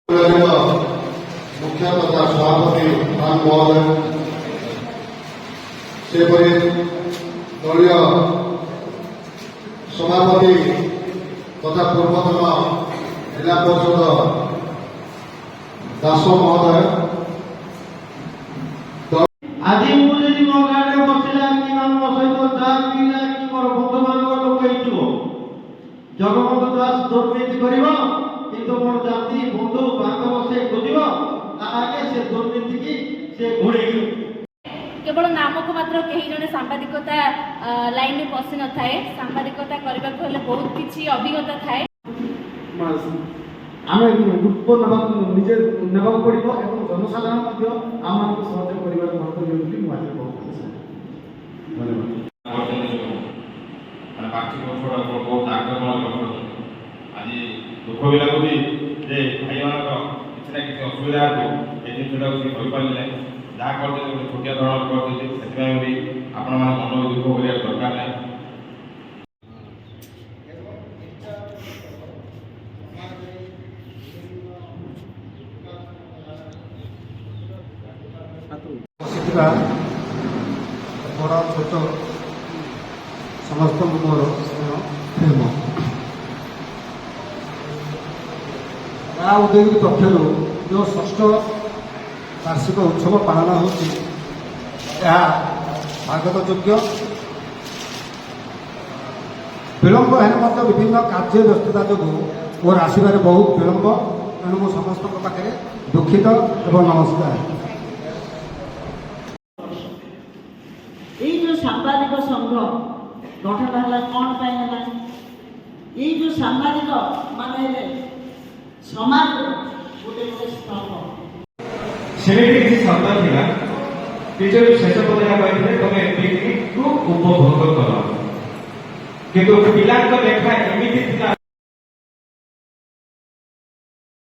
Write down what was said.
मुख्य तथा सभापति राम महोदय सेपरी दलीय सभापति तथा पूर्वतन जिला परिषद दास महोदय आज मुझे मो गाड़ी बसला कि मो सहित चा पीला कि मोर बंधु बांधव लोक हो जगबंधु दास दुर्नीति कर किंतु मोर जाति बंधु बांधव से खोज आगे से दुर्नीति की से घोड़े केवल नामक मात्र कहीं जड़े सांबादिकता लाइन में पशि न थाए सांबादिकता करने बहुत किसी अभिज्ञता थाए आम ग्रुप निजे नेबा पड़ो और जनसाधारण आम सहयोग कर बहुत आग्रह आज दुख भी लगुच जे भाई मान किसी ना किसी असुविधा को ये जिनटा कही पारे जहाँ करते छोटिया धरण करते भी आपण मैंने मन दुख कर दरकार नहीं। बड़ा छोट समस्त मोर प्रेम उदयगिरी पक्षर जो षष्ठ वार्षिक उत्सव पालन होती स्वागत योग्य विलंब है विभिन्न कार्य व्यस्तता जो मोर आसबार बहुत विलंब तेणु मो समस्त पाखे दुखित एवं नमस्कार। जो सांबादिक संघ गठन है कौन है ये जो सांबादिक माने समाज गोटे गोटे स्तंभ सेमिति किसी शब्द थिला टीचर शेष पदया पाइले तमे पिकनिक को उपभोग कर किंतु पिला को देखा